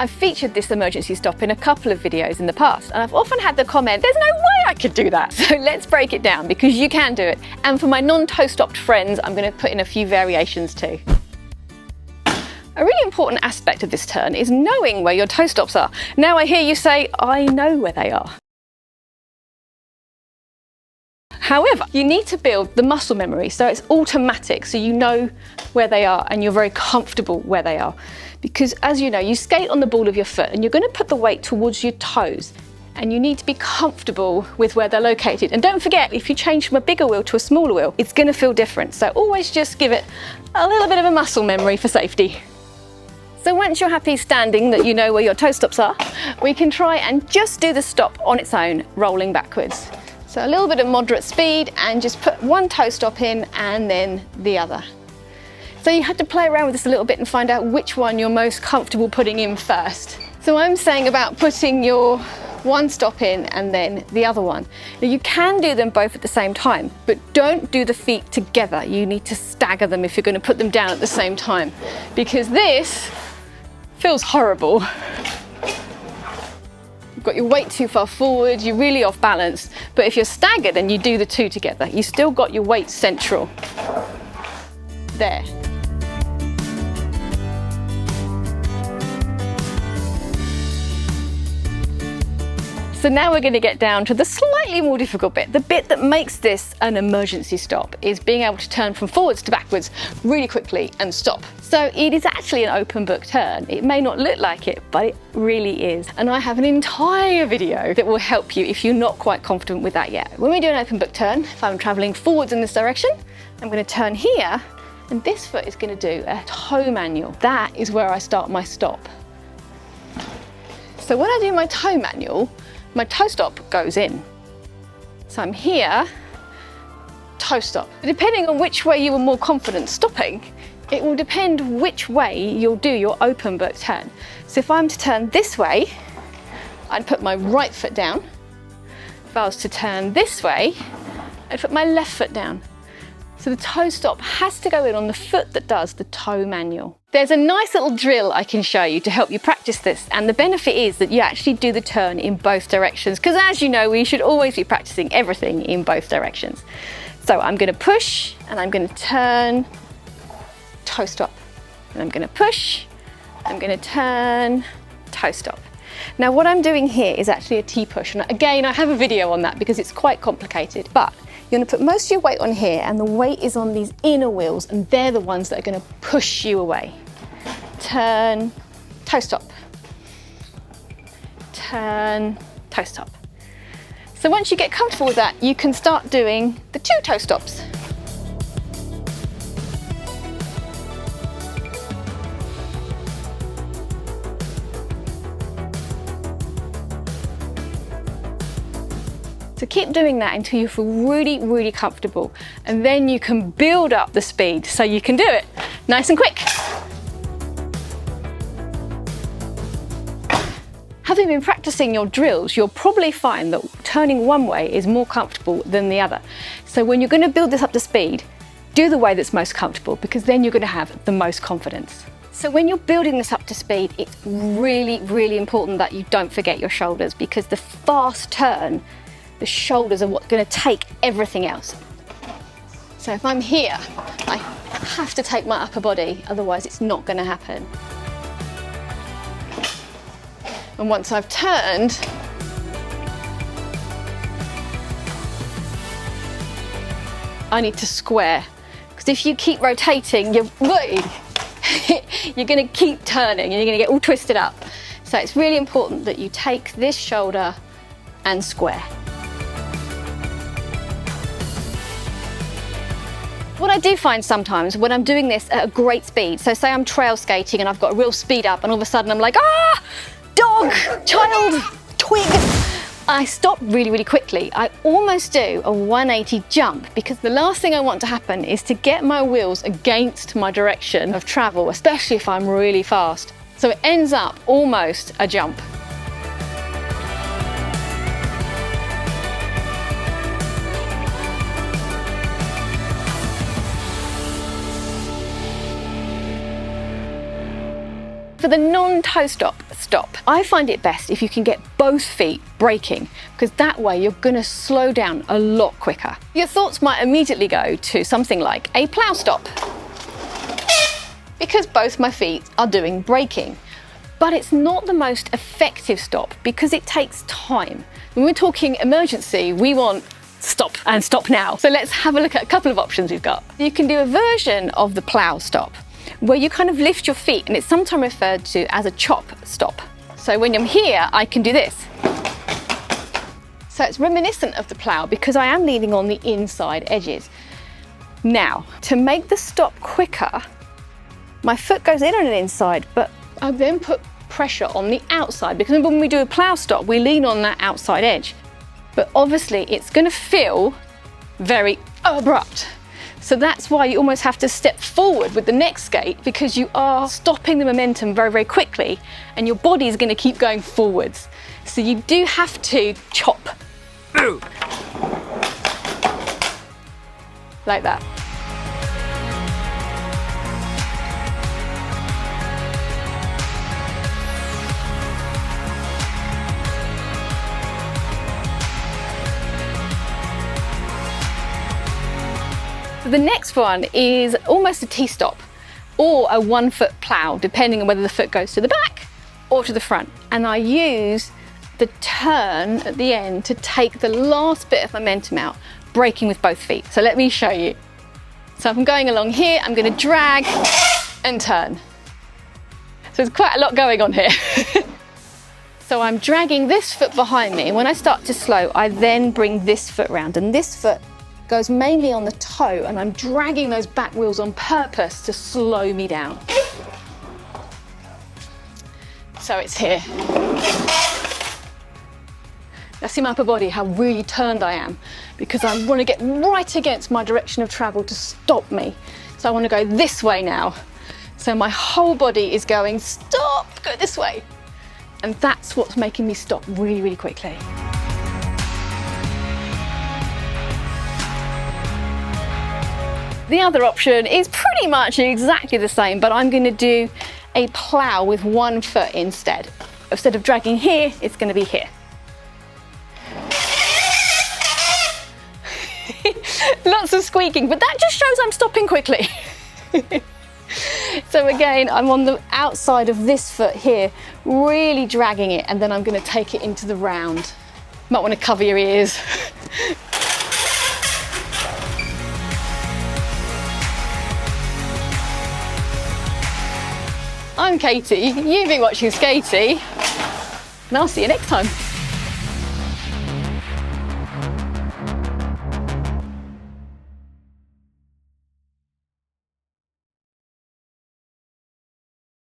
I've featured this emergency stop in a couple of videos in the past, and I've often had the comment, there's no way I could do that. So let's break it down, because you can do it. And for my non-toe stopped friends, I'm going to put in a few variations too. A really important aspect of this turn is knowing where your toe stops are. Now I hear you say, I know where they are. However, you need to build the muscle memory so it's automatic, so you know where they are and you're very comfortable where they are. Because as you know, you skate on the ball of your foot and you're going to put the weight towards your toes, and you need to be comfortable with where they're located. And don't forget, if you change from a bigger wheel to a smaller wheel, it's going to feel different. So always just give it a little bit of a muscle memory for safety. So once you're happy standing that you know where your toe stops are, we can try and just do the stop on its own, rolling backwards. So a little bit of moderate speed and just put one toe stop in and then the other. So you have to play around with this a little bit and find out which one you're most comfortable putting in first. So I'm saying about putting your one stop in and then the other one. Now you can do them both at the same time, but don't do the feet together. You need to stagger them if you're going to put them down at the same time, because this feels horrible. You've got your weight too far forward, you're really off balance. But if you're staggered and you do the two together, you still got your weight central. There. So now we're going to get down to the slightly more difficult bit. The bit that makes this an emergency stop is being able to turn from forwards to backwards really quickly and stop. So it is actually an open book turn. It may not look like it, but it really is. And I have an entire video that will help you if you're not quite confident with that yet. When we do an open book turn, if I'm traveling forwards in this direction, I'm going to turn here, and this foot is going to do a toe manual. That is where I start my stop. So when I do my toe manual, my toe stop goes in. So I'm here, toe stop. Depending on which way you were more confident stopping, it will depend which way you'll do your open book turn. So if I'm to turn this way, I'd put my right foot down. If I was to turn this way, I'd put my left foot down. So the toe stop has to go in on the foot that does the toe manual. There's a nice little drill I can show you to help you practice this, and the benefit is that you actually do the turn in both directions, because as you know, we should always be practicing everything in both directions. So I'm going to push and I'm going to turn, toe stop, and I'm going to push, I'm going to turn, toe stop. Now what I'm doing here is actually a T-push, and again I have a video on that because it's quite complicated, but you're going to put most of your weight on here, and the weight is on these inner wheels, and they're the ones that are going to push you away. Turn, toe stop. Turn, toe stop. So once you get comfortable with that, you can start doing the two toe stops. So keep doing that until you feel really, really comfortable, and then you can build up the speed so you can do it nice and quick. Having been practicing your drills, you'll probably find that turning one way is more comfortable than the other. So when you're going to build this up to speed, do the way that's most comfortable, because then you're going to have the most confidence. So when you're building this up to speed, it's really, really important that you don't forget your shoulders, because the fast turn, the shoulders are what's going to take everything else. So if I'm here, I have to take my upper body, otherwise it's not going to happen. And once I've turned, I need to square, because if you keep rotating, you're going to keep turning and you're going to get all twisted up. So it's really important that you take this shoulder and square. What I do find sometimes when I'm doing this at a great speed, so say I'm trail skating and I've got a real speed up, and all of a sudden I'm like, ah, dog, child, twig. I stop really, really quickly. I almost do a 180 jump, because the last thing I want to happen is to get my wheels against my direction of travel, especially if I'm really fast. So it ends up almost a jump. For the non-toe stop, I find it best if you can get both feet braking, because that way you're going to slow down a lot quicker. Your thoughts might immediately go to something like a plow stop, because both my feet are doing braking. But it's not the most effective stop because it takes time. When we're talking emergency, we want stop and stop now. So let's have a look at a couple of options we've got. You can do a version of the plow stop where you kind of lift your feet, and it's sometimes referred to as a chop stop. So when I'm here, I can do this. So it's reminiscent of the plow because I am leaning on the inside edges. Now, to make the stop quicker, my foot goes in on an inside, but I then put pressure on the outside, because when we do a plow stop, we lean on that outside edge. But obviously it's going to feel very abrupt. So that's why you almost have to step forward with the next skate, because you are stopping the momentum very, very quickly and your body is going to keep going forwards. So you do have to chop. Like that. The next one is almost a T-stop or a 1 foot plow, depending on whether the foot goes to the back or to the front. And I use the turn at the end to take the last bit of momentum out, braking with both feet. So let me show you. So if I'm going along here, I'm going to drag and turn. So there's quite a lot going on here. So I'm dragging this foot behind me, and when I start to slow, I then bring this foot round, and this foot goes mainly on the toe, and I'm dragging those back wheels on purpose to slow me down. So it's here. Now see my upper body, how really turned I am, because I want to get right against my direction of travel to stop me. So I want to go this way now. So my whole body is going, stop, go this way. And that's what's making me stop really, really quickly. The other option is pretty much exactly the same, but I'm going to do a plow with 1 foot instead. Instead of dragging here, it's going to be here. Lots of squeaking, but that just shows I'm stopping quickly. So again, I'm on the outside of this foot here, really dragging it, and then I'm going to take it into the round. Might want to cover your ears. I'm Katie, you've been watching Skatie, and I'll see you next time.